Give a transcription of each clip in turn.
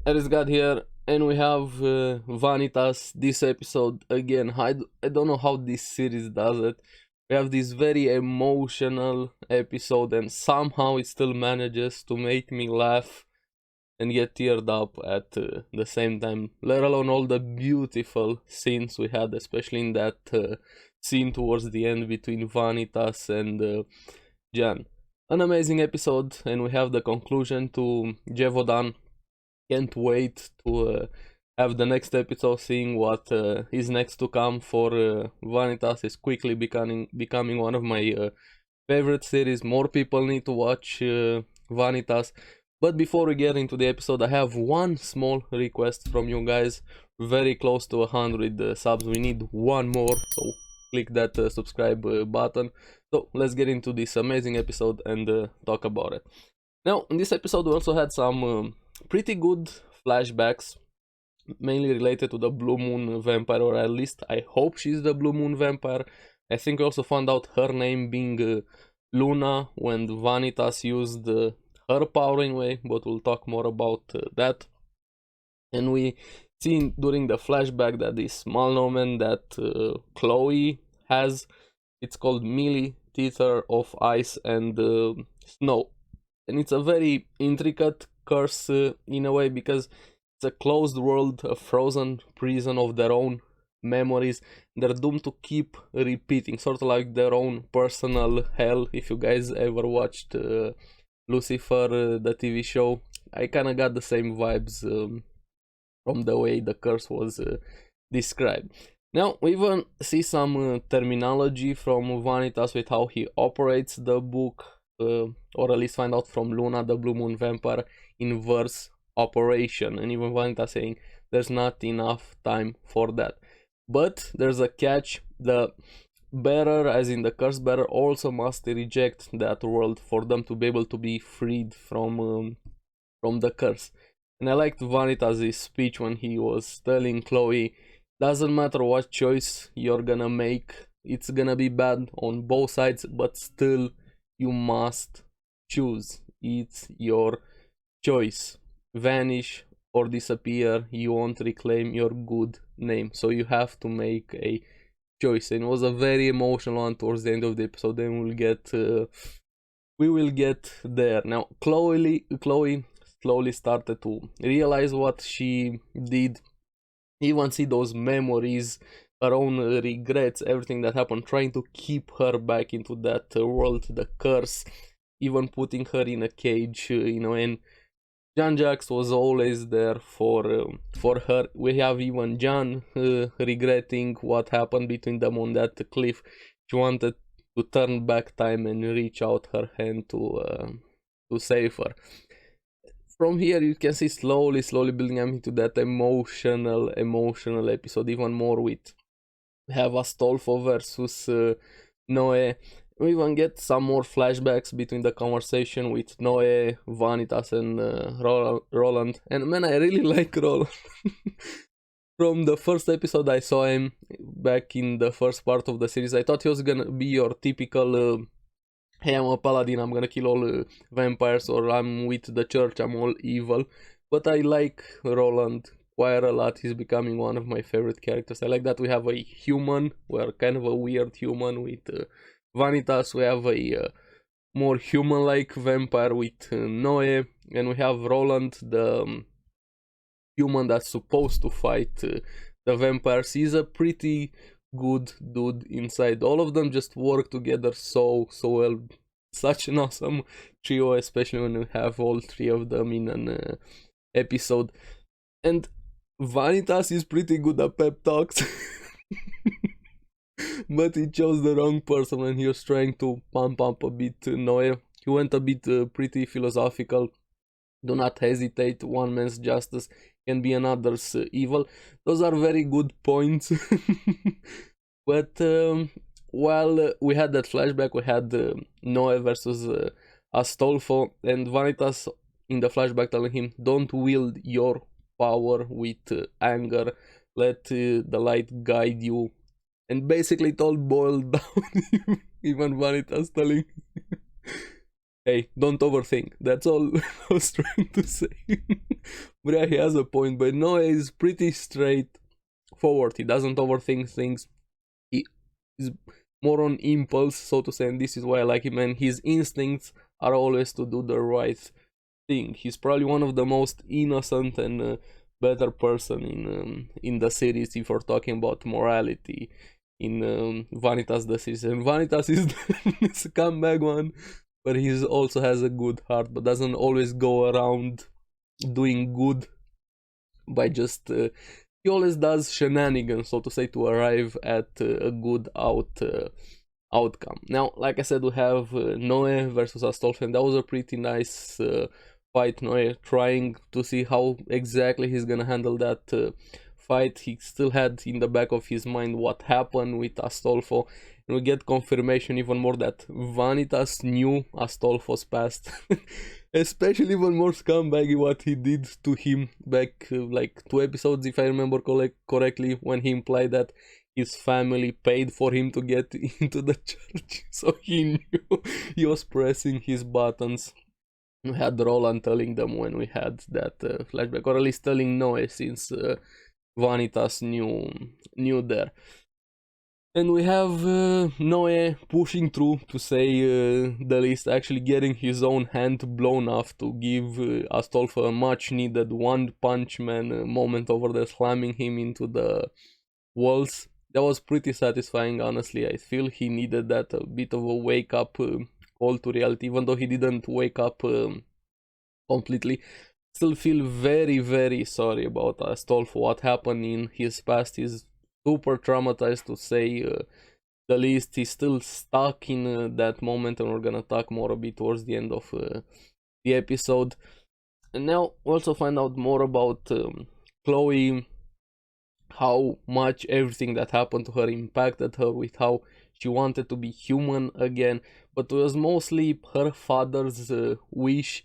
ARESxGOD here, and we have Vanitas this episode again. I don't know how this series does it. We have this very emotional episode, and somehow it still manages to make me laugh and get teared up at the same time. Let alone all the beautiful scenes we had, especially in that scene towards the end between Vanitas and Jan. An amazing episode, and we have the conclusion to Gevaudan. Can't wait to have the next episode, seeing what is next to come for Vanitas. Is quickly becoming one of my favorite series. More people need to watch Vanitas. But before we get into the episode, I have one small request from you guys. Very close to 100 subs. We need one more, so click that subscribe button. So let's get into this amazing episode and talk about it. Now, in this episode, we also had some pretty good flashbacks, mainly related to the Blue Moon vampire, or at least I hope she's the Blue Moon vampire. I think we also found out her name being Luna when Vanitas used her power anyway, but we'll talk more about that. And we see during the flashback that this malnomen that Chloe has, it's called Millie, Teether of Ice and Snow. And it's a very intricate curse in a way, because it's a closed world, a frozen prison of their own memories. They're doomed to keep repeating, sort of like their own personal hell. If you guys ever watched Lucifer, the TV show, I kind of got the same vibes from the way the curse was described. Now, we even see some terminology from Vanitas with how he operates the book, or at least find out from Luna, the Blue Moon vampire, in verse operation, and even Vanitas saying there's not enough time for that. But there's a catch: the bearer, as in the curse bearer, also must reject that world for them to be able to be freed from the curse. And I liked Vanitas' speech when he was telling Chloe, doesn't matter what choice you're gonna make, it's gonna be bad on both sides, but still you must choose. It's your choice. Vanish or disappear, you won't reclaim your good name, so you have to make a choice. And it was a very emotional one towards the end of the episode, and we will get there. Now, Chloe slowly started to realize what she did, even see those memories, her own regrets, everything that happened, trying to keep her back into that world, the curse, even putting her in a cage, and Jean-Jacques was always there for her. We have even Jean regretting what happened between them on that cliff. She wanted to turn back time and reach out her hand to save her. From here you can see slowly building up into that emotional episode, even more with we have Astolfo versus Noe. We even get some more flashbacks between the conversation with Noe, Vanitas and Roland. And man, I really like Roland. From the first episode I saw him back in the first part of the series, I thought he was gonna be your typical hey, I'm a paladin, I'm gonna kill all vampires, or I'm with the church, I'm all evil. But I like Roland quite a lot. He's becoming one of my favorite characters. I like that we have a human, we're kind of a weird human with Vanitas. We have a more human-like vampire with Noe, and we have Roland, the human that's supposed to fight the vampires. He's a pretty good dude inside. All of them just work together so well. Such an awesome trio, especially when we have all three of them in an episode. And Vanitas is pretty good at pep talks. But he chose the wrong person when he was trying to pump up a bit Noe. He went a bit pretty philosophical. Do not hesitate, one man's justice can be another's evil. Those are very good points. But while we had that flashback, we had Noe versus Astolfo, and Vanitas in the flashback telling him, don't wield your power with anger, let the light guide you. And basically it all boiled down, even Vanitas telling hey, don't overthink. That's all I was trying to say. But yeah, he has a point. But Noah is pretty straightforward. He doesn't overthink things. He is more on impulse, so to say, and this is why I like him. And his instincts are always to do the right thing. He's probably one of the most innocent and better person in the series if we're talking about morality in Vanitas the series. And Vanitas is the scumbag one, but he also has a good heart, but doesn't always go around doing good by just he always does shenanigans, so to say, to arrive at a good outcome. Now, like I said, we have Noe versus Astolfo, and that was a pretty nice fight. Noe trying to see how exactly he's gonna handle that fight. He still had in the back of his mind what happened with Astolfo, and we get confirmation even more that Vanitas knew Astolfo's past. Especially even more scumbaggy what he did to him back like 2 episodes, if I remember correctly, when he implied that his family paid for him to get into the church. So he knew he was pressing his buttons. We had Roland telling them when we had that flashback, or at least telling Noe, since Vanitas knew there. And we have Noe pushing through to say the least, actually getting his own hand blown off to give Astolfo a much needed one punch man moment over there, slamming him into the walls. That was pretty satisfying, honestly. I feel he needed that, a bit of a wake up call to reality, even though he didn't wake up completely. Still feel very, very sorry about Astolfo. What happened in his past is super traumatized, to say the least. He's still stuck in that moment, and we're gonna talk more a bit towards the end of the episode. And now we also find out more about Chloe, how much everything that happened to her impacted her, with how she wanted to be human again, but it was mostly her father's wish,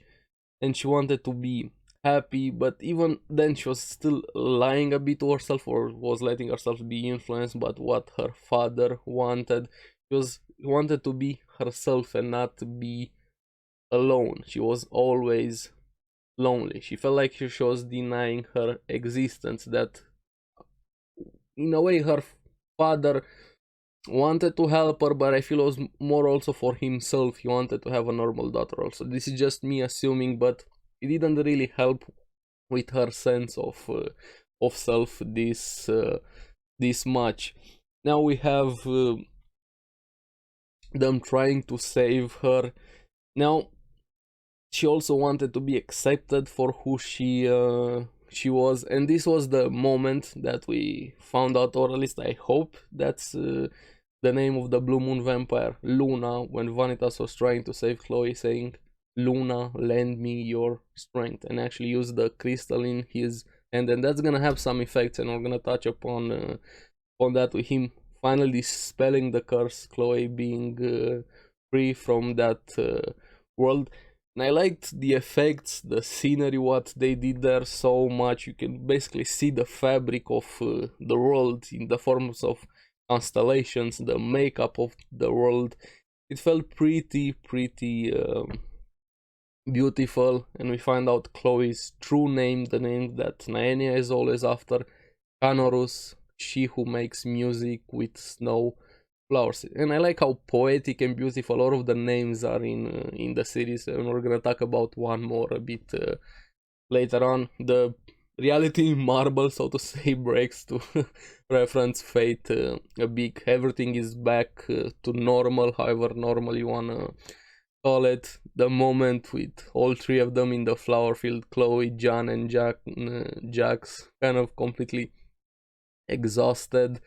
and she wanted to be happy, but even then she was still lying a bit to herself, or was letting herself be influenced by what her father wanted. She wanted to be herself and not be alone. She was always lonely. She felt like she was denying her existence, that in a way her father wanted to help her, but I feel it was more also for himself. He wanted to have a normal daughter also. This is just me assuming, but it didn't really help with her sense of self this much. Now we have them trying to save her. Now she also wanted to be accepted for who she was, and this was the moment that we found out, or at least I hope that's the name of the Blue Moon vampire, Luna, when Vanitas was trying to save Chloe, saying, "Luna, lend me your strength," and actually use the crystal in his hand, and that's gonna have some effects, and we're gonna touch upon on that, with him finally dispelling the curse, Chloe being free from that world. And I liked the effects, the scenery, what they did there so much. You can basically see the fabric of the world in the forms of constellations, the makeup of the world. It felt pretty beautiful, and we find out Chloe's true name, the name that Naenia is always after, Canorus, she who makes music with snow flowers. And I like how poetic and beautiful all of the names are in the series, and we're gonna talk about one more a bit later on. The reality marble, so to say, breaks to reference Fate a bit. Everything is back to normal, however normal you wanna call it. The moment with all three of them in the flower field, Chloe, John, and Jax kind of completely exhausted.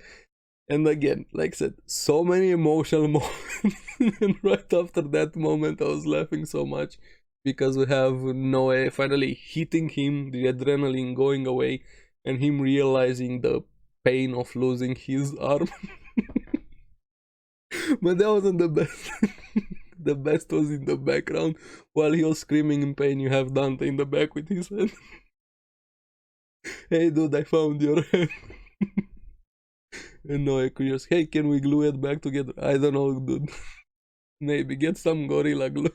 And again, like I said, so many emotional moments. And right after that moment, I was laughing so much, because we have Noe finally hitting him, the adrenaline going away, and him realizing the pain of losing his arm. But that wasn't the best. The best was in the background. While he was screaming in pain, you have Dante in the back with his hand. "Hey dude, I found your hand." And Noe curious, "Hey, can we glue it back together?" "I don't know, dude." "Maybe get some gorilla glue."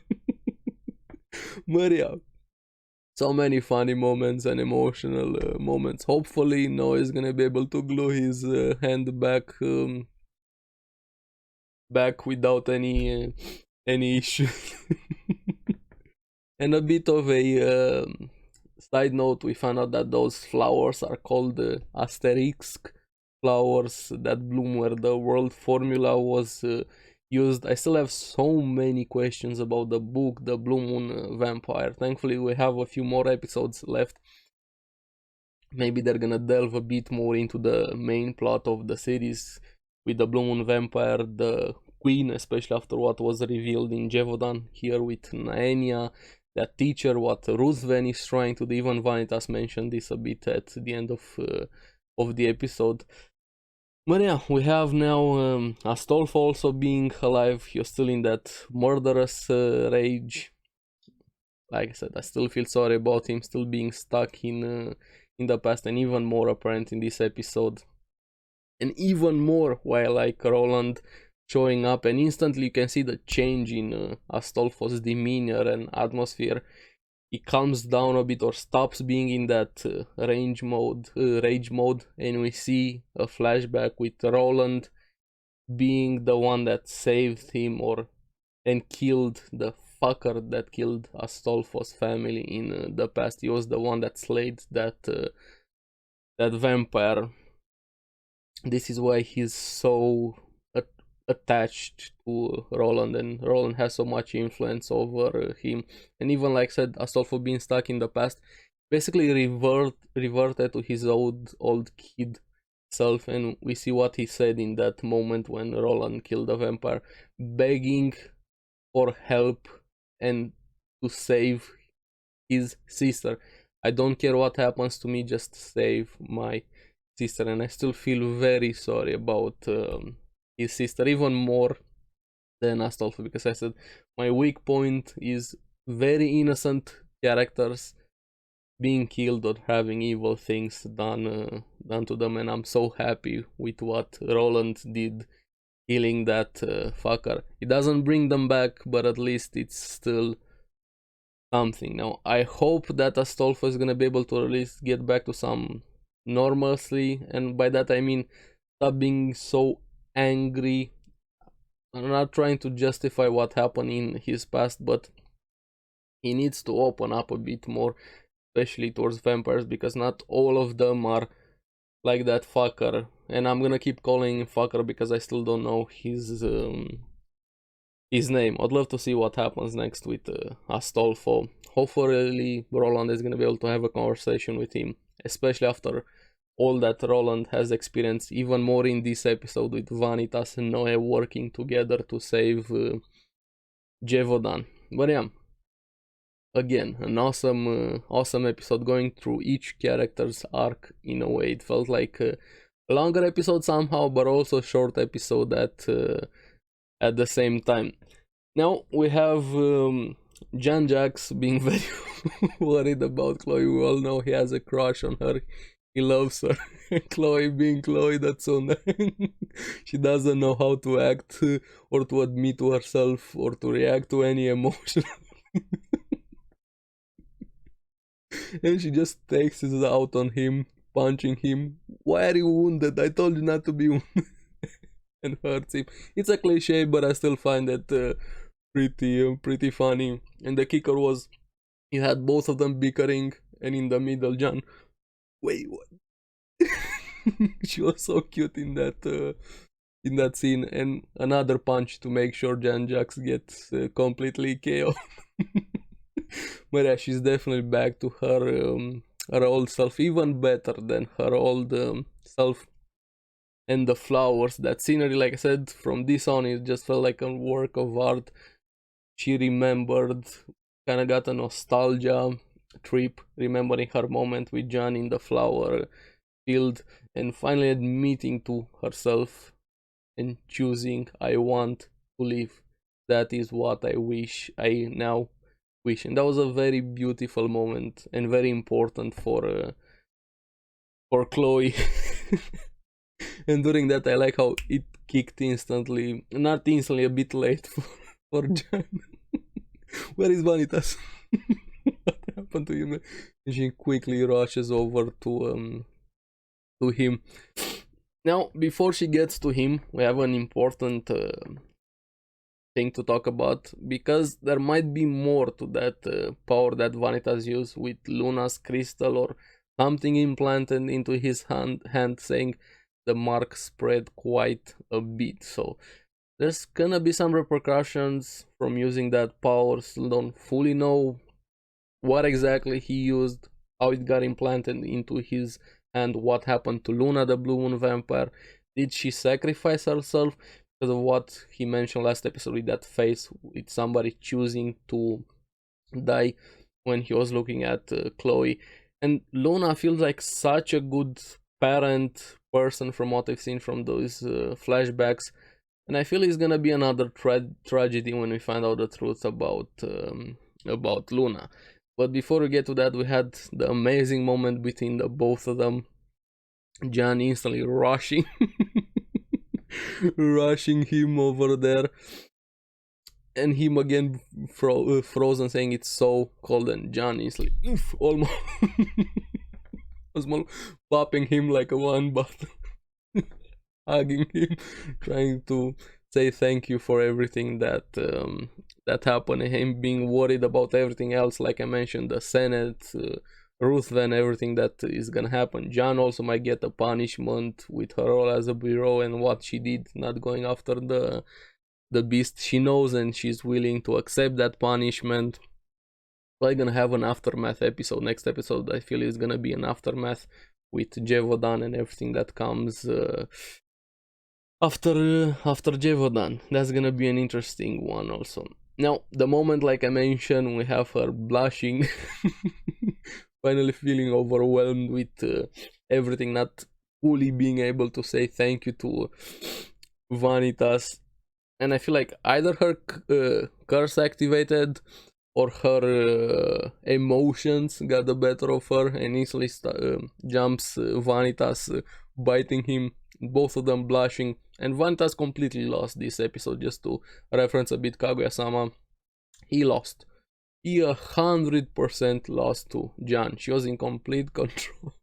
But yeah, so many funny moments and emotional moments. Hopefully Noah is gonna be able to glue his hand back without any issue. And a bit of a side note, we found out that those flowers are called ARESxGOD flowers that bloom where the world formula was used. I still have so many questions about the book, The Blue Moon Vampire. Thankfully, we have a few more episodes left. Maybe they're gonna delve a bit more into the main plot of the series with the Blue Moon Vampire, the Queen, especially after what was revealed in Gevaudan here with Naenia, that teacher, what Rusven is trying to do. Even Vanitas mentioned this a bit at the end of the episode. But yeah, we have now Astolfo also being alive. He's still in that murderous rage. Like I said, I still feel sorry about him still being stuck in the past, and even more apparent in this episode. And even more while like Roland showing up, and instantly you can see the change in Astolfo's demeanor and atmosphere. He calms down a bit or stops being in that rage mode, and we see a flashback with Roland being the one that saved him and killed the fucker that killed Astolfo's family in the past. He was the one that slayed that vampire. This is why he's so attached to Roland, and Roland has so much influence over him. And even like I said, Astolfo being stuck in the past, basically reverted to his old kid self, and we see what he said in that moment when Roland killed the vampire, begging for help and to save his sister. I don't care what happens to me, just save my sister. And I still feel very sorry about his sister, even more than Astolfo, because I said my weak point is very innocent characters being killed or having evil things done to them, and I'm so happy with what Roland did, killing that fucker. It doesn't bring them back, but at least it's still something. Now I hope that Astolfo is gonna be able to at least get back to some normalcy, and by that I mean stop being so angry. I'm not trying to justify what happened in his past, but he needs to open up a bit more, especially towards vampires, because not all of them are like that fucker. And I'm gonna keep calling him fucker because I still don't know his name. I'd love to see what happens next with Astolfo. Hopefully Roland is gonna be able to have a conversation with him, especially after all that Roland has experienced, even more in this episode with Vanitas and Noe working together to save Gevaudan. But yeah, again, an awesome episode, going through each character's arc in a way. It felt like a longer episode somehow, but also a short episode at the same time. Now we have Jean-Jacques being very worried about Chloe. We all know he has a crush on her. He loves her. Chloe being Chloe, that's so nice. She doesn't know how to act or to admit to herself or to react to any emotion. And she just takes it out on him, punching him. Why are you wounded? I told you not to be wounded. And hurts him. It's a cliche, but I still find that pretty funny. And the kicker was, you had both of them bickering, and in the middle, John, wait, what? She was so cute in that scene. And another punch to make sure Jean-Jacques gets completely KO. But yeah, she's definitely back to her old self, even better than her old self. And the flowers, that scenery, like I said, from this on, it just felt like a work of art. She remembered, kind of got a nostalgia trip, remembering her moment with John in the flower field, and finally admitting to herself and choosing, I want to live. That is what I now wish. And that was a very beautiful moment and very important for Chloe. And during that, I like how it kicked instantly, not instantly, a bit late for John. Where is Vanitas? what happened to him. And she quickly rushes over to him. Now, before she gets to him, we have an important thing to talk about, because there might be more to that power that Vanitas use with Luna's crystal or something implanted into his hand, saying the mark spread quite a bit. So there's gonna be some repercussions from using that power. Still don't fully know what exactly he used, how it got implanted into his hand, what happened to Luna the Blue Moon Vampire. Did she sacrifice herself? Because of what he mentioned last episode with that face, with somebody choosing to die when he was looking at Chloe. And Luna feels like such a good parent person from what I've seen from those flashbacks. And I feel it's gonna be another tragedy when we find out the truth about Luna. But before we get to that, we had the amazing moment between the both of them. Jan instantly rushing rushing him over there, and him again frozen, saying it's so cold, and Jan instantly almost popping him like a one button, hugging him, trying to say thank you for everything that happened, and him being worried about everything else, like I mentioned, the Senate, Ruthven, everything that is gonna happen. Jan also might get a punishment with her role as a bureau and what she did, not going after the beast. She knows and she's willing to accept that punishment. We're gonna have an aftermath episode. Next episode, I feel, is gonna be an aftermath with Gevaudan and everything that comes after Gevaudan. That's gonna be an interesting one also. Now, the moment, like I mentioned, we have her blushing, finally feeling overwhelmed with everything, not fully being able to say thank you to Vanitas. And I feel like either her curse activated or her emotions got the better of her and easily jumps Vanitas, biting him, both of them blushing. And Vanitas completely lost this episode, just to reference a bit Kaguya-sama. He lost. He 100% lost to Jan. She was in complete control.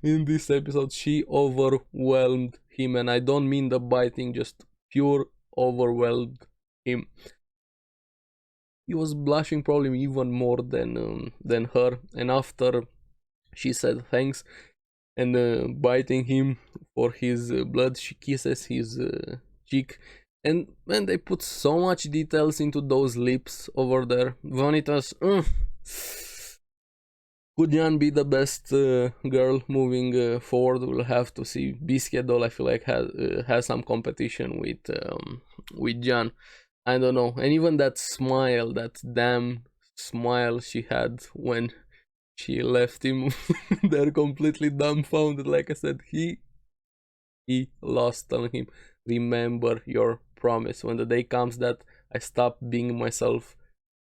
In this episode, she overwhelmed him, and I don't mean the biting, just pure overwhelmed him. He was blushing probably even more than her, and after she said thanks and biting him for his blood, she kisses his cheek. And man, they put so much details into those lips over there. Vanitas, could Jan be the best girl moving forward? We'll have to see. Biscuit doll, I feel like, has some competition with Jan. I don't know. And even that smile, that damn smile she had when she left him, they're completely dumbfounded. Like I said, he lost, telling him, remember your promise. When the day comes that I stop being myself,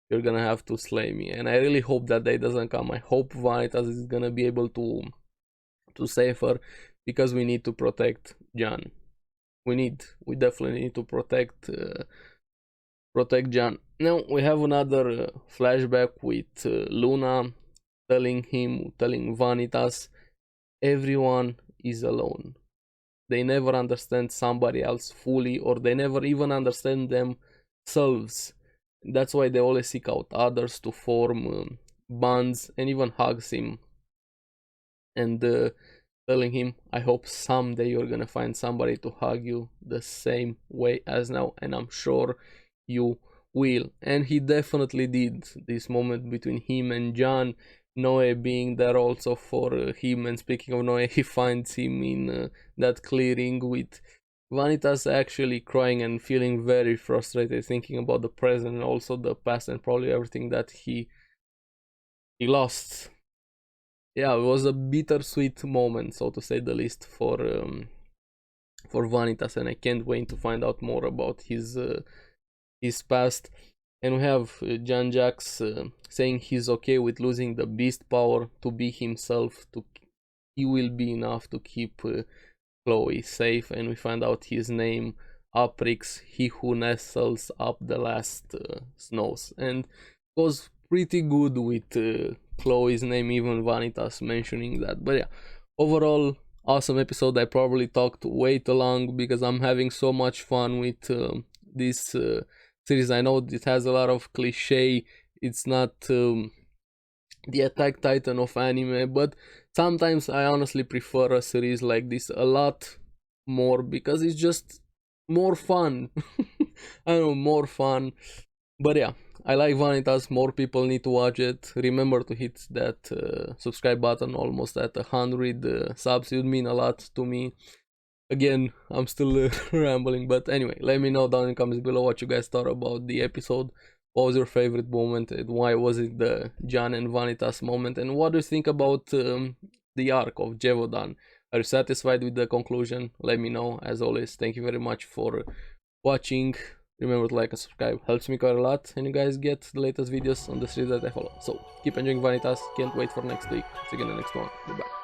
you're gonna have to slay me. And I really hope that day doesn't come. I hope Vanitas is gonna be able to save her, because we need to protect Jan. We definitely need to protect Jan. Now we have another flashback with Luna telling Vanitas, everyone is alone. They never understand somebody else fully, or they never even understand themselves. That's why they always seek out others to form bonds, and even hugs him. And telling him, I hope someday you're gonna find somebody to hug you the same way as now, and I'm sure you will. And he definitely did. This moment between him and Jan, Noe being there also for him. And speaking of Noe, he finds him in that clearing with Vanitas actually crying and feeling very frustrated, thinking about the present and also the past, and probably everything that he lost. Yeah, it was a bittersweet moment, so to say the least, for Vanitas, and I can't wait to find out more about his past. And we have Jan Jax saying he's okay with losing the beast power to be himself. He will be enough to keep Chloe safe. And we find out his name, ARESxGOD, he who nestles up the last snows. And goes pretty good with Chloe's name, even Vanitas mentioning that. But yeah, overall, awesome episode. I probably talked way too long because I'm having so much fun with this series. I know it has a lot of cliche. It's not the Attack Titan of anime, but sometimes I honestly prefer a series like this a lot more because it's just more fun. I don't know, more fun. But yeah, I like Vanitas. More people need to watch it. Remember to hit that subscribe button. Almost at 100 subs. It would mean a lot to me. Again, I'm still rambling, but anyway, let me know down in the comments below what you guys thought about the episode. What was your favorite moment and why was it the Jan and Vanitas moment? And what do you think about the arc of Gevaudan? Are you satisfied with the conclusion? Let me know. As always, thank you very much for watching. Remember to like and subscribe, helps me quite a lot, and you guys get the latest videos on the series that I follow. So keep enjoying Vanitas. Can't wait for next week. See you in the next one. Goodbye.